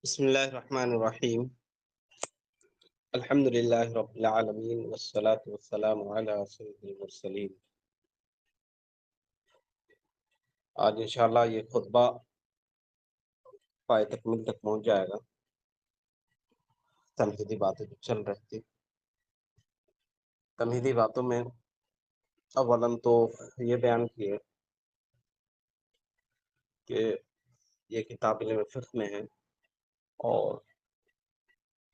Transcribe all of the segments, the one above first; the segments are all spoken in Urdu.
بسم الله الرحمن الرحيم. الحمد لله رب العالمين والصلاة والسلام على سيد المرسلين. آج انشاءاللہ یہ خطبہ پائے تکمیل تک پہنچ جائے گا. تمہیدی باتیں جو چل رہی تھی، تمہیدی باتوں میں اولاً تو یہ بیان کیے کہ یہ کتاب علم فقہ میں ہے اور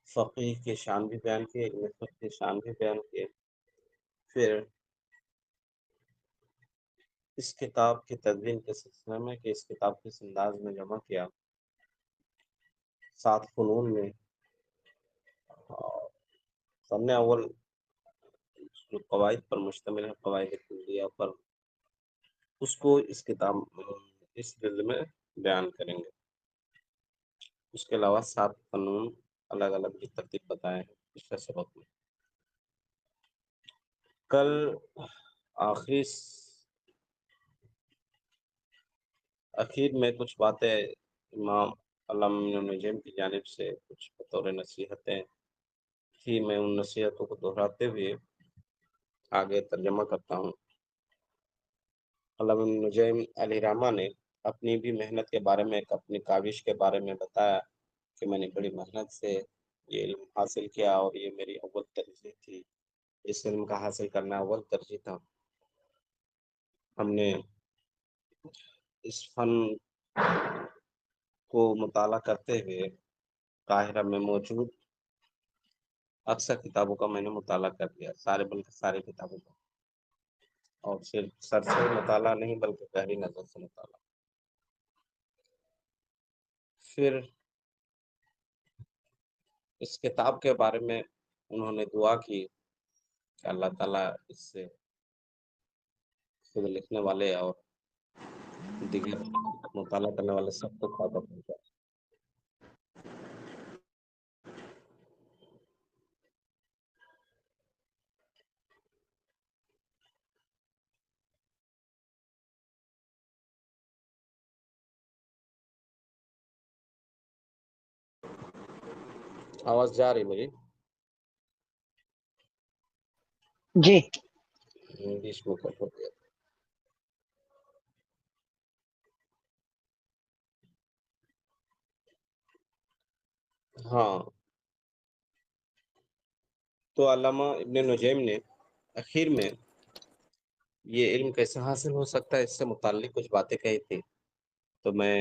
فقیہ کے شان بھی بیان کیے، علم فقہ کے شان بھی بیان کیے. پھر اس کتاب کی تدوین کے سلسلے میں کہ اس کتاب کس انداز میں جمع کیا، 7 فنون میں. اور فن اول جو قواعد پر مشتمل ہے، قواعد کلیہ پر، اس کو اس کتاب اس جلد میں بیان کریں گے. اس کے علاوہ 7 فنون الگ الگ کی ترتیب بتائے ہیں پچھلے سبق میں. کل اخیر میں کچھ باتیں امام علامہ ابن نجیم کی جانب سے کچھ بطور نصیحتیں تھی، میں ان نصیحتوں کو دہراتے ہوئے آگے ترجمہ کرتا ہوں. علامہ ابن نجیم علیہ رحمہ نے اپنی بھی محنت کے بارے میں، اپنی کاوش کے بارے میں بتایا کہ میں نے بڑی محنت سے یہ علم حاصل کیا اور یہ میری اول ترجیح تھی. اس علم کا حاصل کرنا اول ترجیح تھا. ہم نے اس فن کو مطالعہ کرتے ہوئے قاہرہ میں موجود اکثر کتابوں کا میں نے مطالعہ کر لیا، بلکہ ساری کتابوں کا، اور صرف سرسری مطالعہ نہیں بلکہ گہری نظر سے مطالعہ. پھر اس کتاب کے بارے میں انہوں نے دعا کی کہ اللہ تعالیٰ اس سے خود لکھنے والے اور دیگر مطالعہ کرنے والے سب کو فائدہ پہنچائے. آواز جا رہی میری؟ جی بیچ میں کٹ ہو گیا. ہاں، تو علامہ ابن نجیم نے اخیر میں یہ علم کیسے حاصل ہو سکتا ہے اس سے متعلق کچھ باتیں کہی تھی، تو میں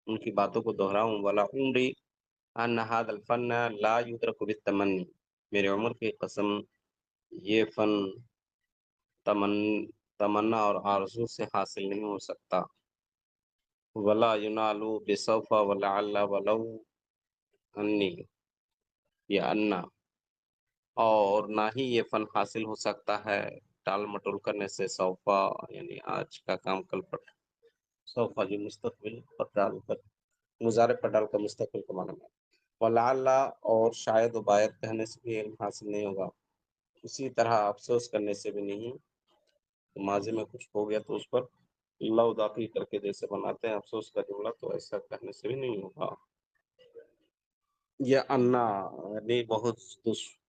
ان کی باتوں کو دہراؤں. ولا عمری ان هذا الفن لا يدرك بالتمنی، میری عمر کی قسم یہ فن تمنا اور آرزو سے حاصل نہیں ہو سکتا. ولا ينال بسوف ولعل ولو انی یا انا، اور نہ ہی یہ فن حاصل ہو سکتا ہے ٹال مٹول کرنے سے. سوفا یعنی آج کا کام کل پر، سوفا جو مستقبل پر ڈال کر، مضارع پر ڈال کر مستقبل کا معنی ہے. ولعل اور شاید و باید کہنے سے بھی علم حاصل نہیں ہوگا. اسی طرح افسوس کرنے سے بھی نہیں. ماضی میں کچھ ہو گیا تو اس پر اللہ داخل کر کے جیسے بناتے ہیں افسوس کا جملہ، تو ایسا کہنے سے بھی نہیں ہوگا. یہ انا یعنی بہت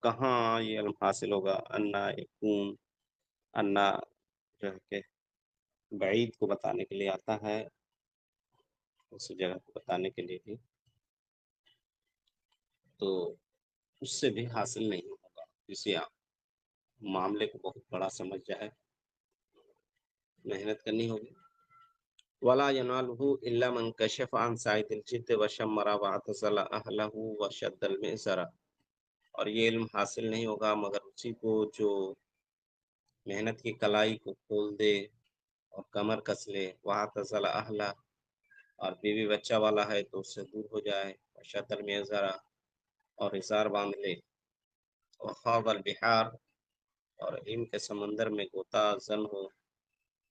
کہاں یہ علم حاصل ہوگا. انا یکون، انا جو ہے کہ بعید کو بتانے کے لیے آتا ہے، اسی جگہ کو بتانے کے لیے بھی، تو اس سے بھی حاصل نہیں ہوگا. کسی معاملے کو بہت بڑا سمجھ جائے، محنت کرنی ہوگی. ولا يناله الا من كشف عن سعید الجد وشمر واعتزل اهله وشد المئزر، اور یہ علم حاصل نہیں ہوگا مگر اسی کو جو محنت کی کلائی کو کھول دے اور کمر کس لے. واعتزل اهله، اور بیوی بچہ والا ہے تو اس سے دور ہو جائے. وشد المئزر، اور اظہار باندھ لے. وخاض البحار، اور علم کے سمندر میں غوطہ زن ہو.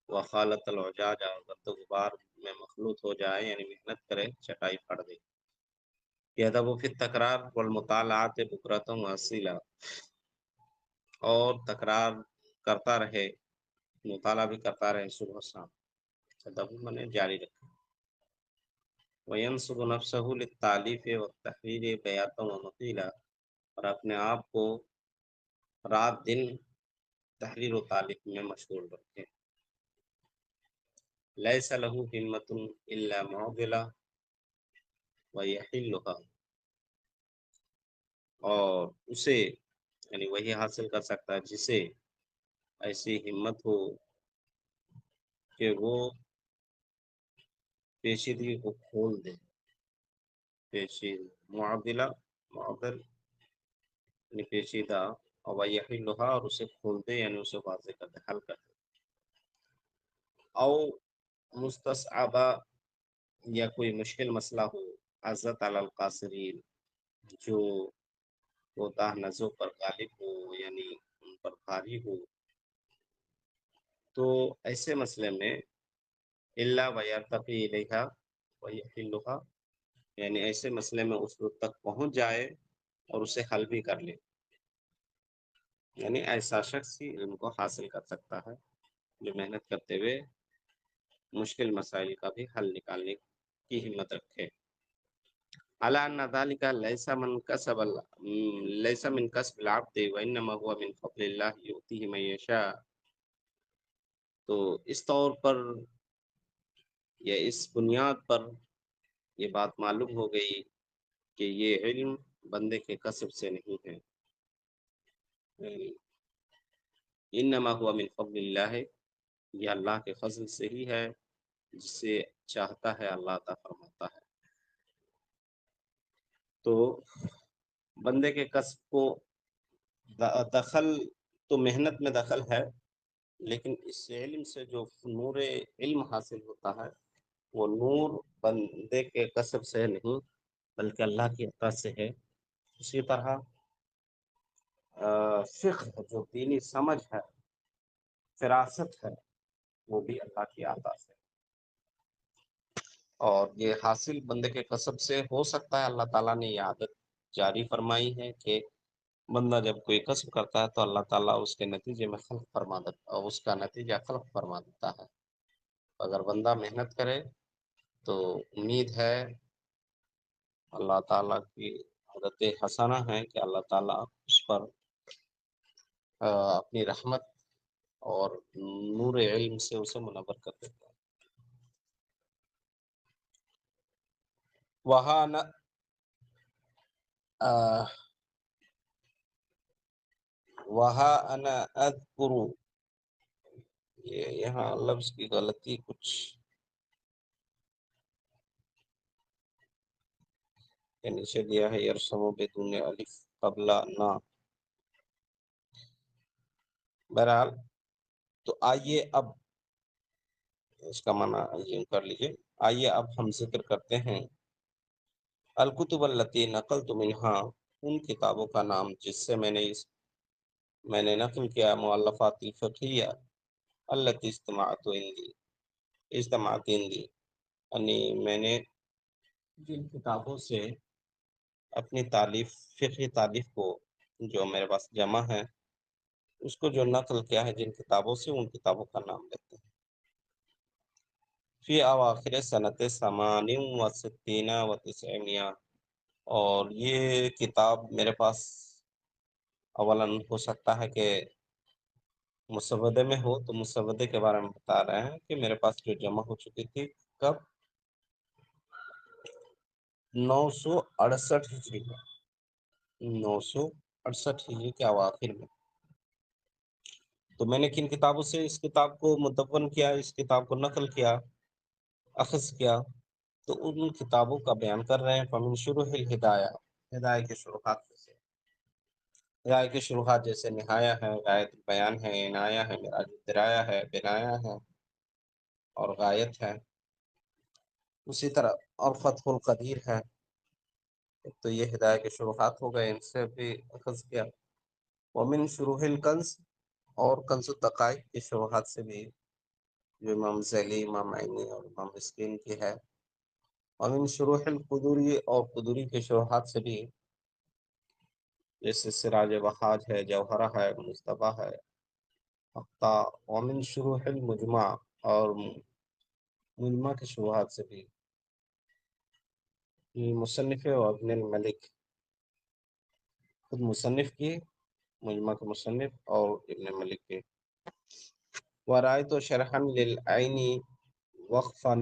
وخالط العجاج، گرد و غبار میں مخلوط ہو جائے، یعنی محنت کرے، چٹائی پڑ دے. یدب فی التکرار والمطالعات بکرۃ واصیلا، اور تکرار کرتا رہے، مطالعہ بھی کرتا رہے صبح شام. تدب میں نے جاری رکھا. وَيَنْصُبُ نَفْسَهُ لِلتَّعْلِيفِ وَالتَّحْرِيرِ بَيَاتًا وَمَقِيلًا، اور اپنے آپ کو رات دن تحریر و تعلیف میں مشغول رکھے. لَيْسَ لَهُ ہِمَّةٌ إِلَّا مُعْضِلَةٌ وَيَحِلُّهَا، اور اسے یعنی وہی حاصل کر سکتا ہے جسے ایسی ہمت ہو کہ وہ پیچیدگی کو کھول دے. معدلہ معدل یعنی پیچیدہ، اور ویحلھا اور اسے کھول دے یعنی اسے واضح کر دے، حل کر دے. او مستصعبہ، یا کوئی مشکل مسئلہ ہو، عزت علی القاصرین، جو کوتاہ نظروں پر غالب ہو یعنی ان پر بھاری ہو، تو ایسے مسئلے میں الا ویرتقی الیہا ویحلھا، یعنی ایسے مسئلے میں اس وقت تک پہنچ جائے اور اسے حل بھی کر لے. یعنی ایسا شخص ہی علم کو حاصل کر سکتا ہے جو محنت کرتے ہوئے مشکل مسائل کا بھی حل نکالنے کی ہمت رکھے. الا ان ذلك ليس من كسب العبد وانما هو من فضل الله يؤتيه من يشاء. تو اس طور پر یا اس بنیاد پر یہ بات معلوم ہو گئی کہ یہ علم بندے کے کسب سے نہیں ہے، انما هو من فضل اللہ، یہ اللہ کے فضل سے ہی ہے، جسے چاہتا ہے اللہ عطا فرماتا ہے. تو بندے کے کسب کو دخل تو محنت میں دخل ہے، لیکن اس علم سے جو نور علم حاصل ہوتا ہے وہ نور بندے کے کسب سے نہیں بلکہ اللہ کی عطا سے ہے. اسی طرح فقہ جو دینی سمجھ ہے، فراست ہے، وہ بھی اللہ کی عطا سے. اور یہ حاصل بندے کے کسب سے ہو سکتا ہے. اللہ تعالیٰ نے یہ عادت جاری فرمائی ہے کہ بندہ جب کوئی کسب کرتا ہے تو اللہ تعالیٰ اس کے نتیجے میں خلق فرما دیتا، اور اس کا نتیجہ خلق فرما دیتا ہے. اگر بندہ محنت کرے تو امید ہے اللہ تعالیٰ کی عادت حسنہ ہے کہ اللہ تعالیٰ اس پر اپنی رحمت اور نور علم سے اسے منور کر دیتا ہے. وہاں انا اذکر، یہاں لفظ کی غلطی کچھ کے نیچے دیا ہے، یرسم بدون الف قبل نا. بہرحال تو آئیے اب اس کا معنی یہ کر لیجیے. آئیے اب ہم ذکر کرتے ہیں الکتب التی نقلت منہا، ان کتابوں کا نام جس سے میں نے نقل کیا، مؤلفات الفقہیہ التی اجتماعت عندی، یعنی میں نے جن کتابوں سے اپنی فقہی تعلیف کو جو میرے پاس جمع ہے اس کو جو نقل کیا ہے جن کتابوں سے، ان کتابوں کا نام لیتے ہیں. فی اواخر سنت 68 و 900، اور یہ کتاب میرے پاس اولاً ہو سکتا ہے کہ مسودے میں ہو، تو مسودے کے بارے میں بتا رہے ہیں کہ میرے پاس جو جمع ہو چکی تھی کب 968 ہجری میں، 968 ہجری کے اواخر میں. تو میں نے کن کتابوں سے اس کتاب کو مدون کیا، اس کتاب کو نقل کیا، اخذ کیا، تو ان کتابوں کا بیان کر رہے ہیں. فمن شروح الہدایہ، ہدایہ کے شروحات سے، ہدایہ کے شروحات جیسے نہایہ ہے، غایت بیان ہے، عنایہ ہے، معراج الدرایا ہے، بنایہ ہے اور غایت ہے. اسی طرح اور فتح القدیر ہے. تو یہ ہدایہ کے شروحات ہو گئے، ان سے بھی اخذ کیا. ومن شروح الکنز، اور کنز الدقائق کی شروحات سے بھی، جو امام ذیلی، امام عینی اور امام مسکین کی ہے. ومن شروح القدوری، اور قدوری کے شروحات سے بھی، جیسے سراج وہاج ہے، جوہرہ ہے، مصطبہ ہے، اقطاع. ومن شروح المجمع، اور مجمع کے شروحات سے بھی مصنف و ابن الملک، خود مصنف کی، مجمع کے مصنف، اور ابن ملک کے. ورائت شرحا للعینی وقفا،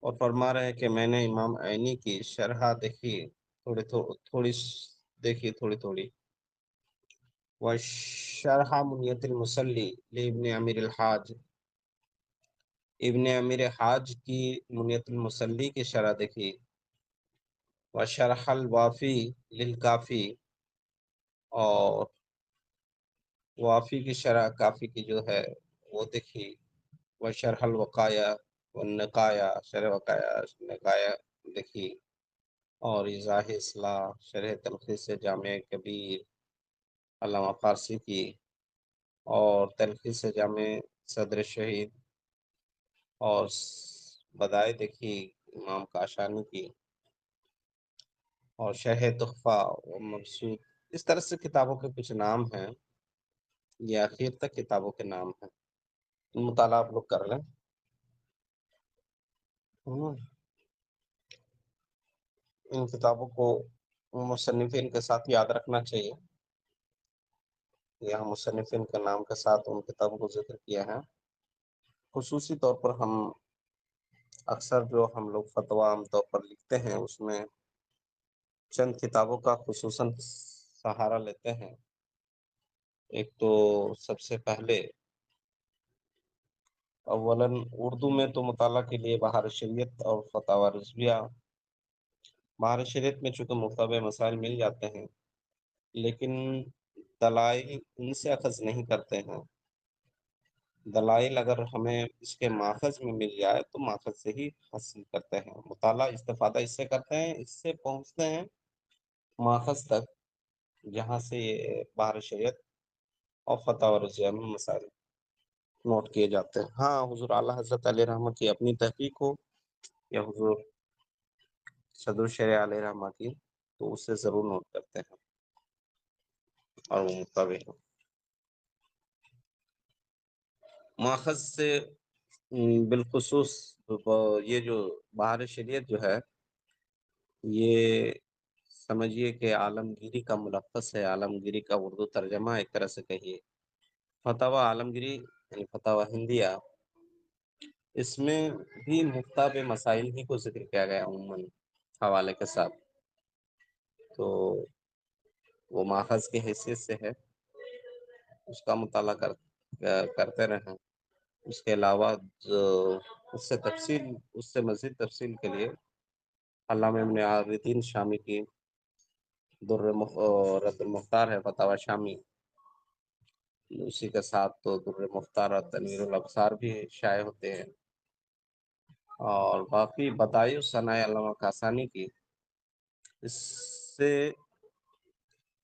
اور فرما رہے ہیں کہ میں نے امام عینی کی شرح دیکھی، تھوڑی دیکھی تھوڑی تھوڑی. وشرح منیت المسلی لابن امیر الحاج، ابن امیر حاج کی منیت المسلی کی شرح دیکھی. وشرح الوافی للکافی، اور وافی کی شرح کافی کی جو ہے وہ دیکھی. وشرح الوقایا والنقایا، شرح وقایا نقایا دیکھی. اور ایضاح اصلاح، شرح تلخیص جامع کبیر علامہ فارسی کی. اور تلخیص جامع صدر شہید، اور بدائے دیکھی امام کاشانی کی. اور شرح تحفہ و مبسوط. اس طرح سے کتابوں کے کچھ نام ہیں، یہ آخر تک کتابوں کے نام ہیں. مطالعہ آپ لوگ کر لیں. ان کتابوں کو مصنفین کے ساتھ یاد رکھنا چاہیے. یہاں مصنفین کے نام کے ساتھ ان کتابوں کو ذکر کیا ہے. خصوصی طور پر ہم اکثر جو ہم لوگ فتویٰ عام طور پر لکھتے ہیں اس میں چند کتابوں کا خصوصاً سہارا لیتے ہیں. ایک تو سب سے پہلے اولاً اردو میں تو مطالعہ کے لیے بہار شریعت اور فتاوی رضویہ. بہار شریعت میں چونکہ مختلف مسائل مل جاتے ہیں، لیکن دلائل ان سے اخذ نہیں کرتے ہیں. دلائل اگر ہمیں اس کے ماخذ میں مل جائے تو ماخذ سے ہی حاصل کرتے ہیں. مطالعہ استفادہ اس سے کرتے ہیں، اس سے پہنچتے ہیں ماخذ تک جہاں سے یہ بہار شریعت اور فتاوی رضویہ میں مسائل نوٹ کیے جاتے ہیں. ہاں، حضور اعلیٰ حضرت علیہ رحمہ کی اپنی تحقیق ہو یا حضور صدر شریعہ علیہ رحمہ کی، تو اس سے ضرور نوٹ کرتے ہیں اور وہ مطابق ہو. ماخذ سے بالخصوص یہ جو بہار شریعت جو ہے یہ سمجھیے کہ عالمگیری کا ملخص ہے، عالمگیری کا اردو ترجمہ ایک طرح سے کہیے. فتاوی عالمگیری یعنی فتاوی ہندیہ، اس میں بھی مختلف مسائل ہی کو ذکر کیا گیا عموماً حوالے کے ساتھ. تو وہ ماخذ کی حیثیت سے ہے، اس کا مطالعہ کرتے رہیں. اس کے علاوہ اس سے مزید تفصیل کے لیے علامہ ابن عابدین شامی کی رد المختار ہے فتاوی شامی. اسی کے ساتھ تو در مختار اور تنویر الابصار بھی شائع ہوتے ہیں. اور باقی بدائع ثناء علامہ کاسانی کی،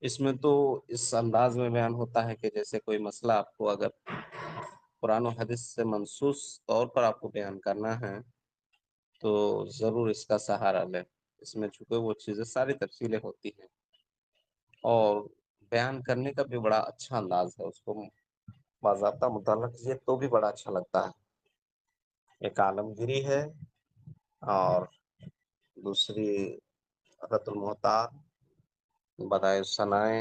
اس میں تو اس انداز میں بیان ہوتا ہے کہ جیسے کوئی مسئلہ آپ کو اگر قرآن و حدیث سے منصوص طور پر آپ کو بیان کرنا ہے تو ضرور اس کا سہارا لیں. اس میں چونکہ وہ چیزیں ساری تفصیلیں ہوتی ہیں اور بیان کرنے کا بھی بڑا اچھا انداز ہے. اس کو باضابطہ مطالعہ کیجیے تو بھی بڑا اچھا لگتا ہے. ایک عالمگیری ہے اور دوسری رد المحتاط، بدائع ثنائے،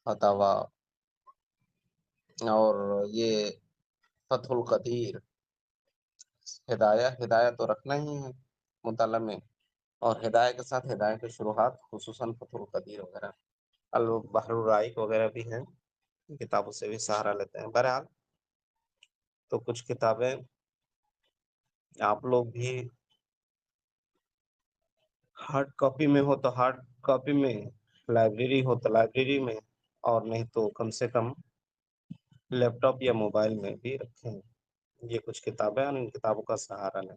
فتاوی، اور یہ فتح القدیر. ہدایہ تو رکھنا ہی ہے مطالعہ میں، اور ہدایہ کے ساتھ ہدایہ کے شروحات خصوصاً فتح القدیر وغیرہ، البحر الرائق وغیرہ بھی ہیں. کتابوں سے بھی سہارا لیتے ہیں. بہرحال تو کچھ کتابیں آپ لوگ بھی ہارڈ کاپی میں ہو تو ہارڈ کاپی میں، لائبریری ہو تو لائبریری میں، اور نہیں تو کم سے کم لیپ ٹاپ یا موبائل میں بھی رکھیں. یہ کچھ کتابیں ہیں، ان کتابوں کا سہارا لیں.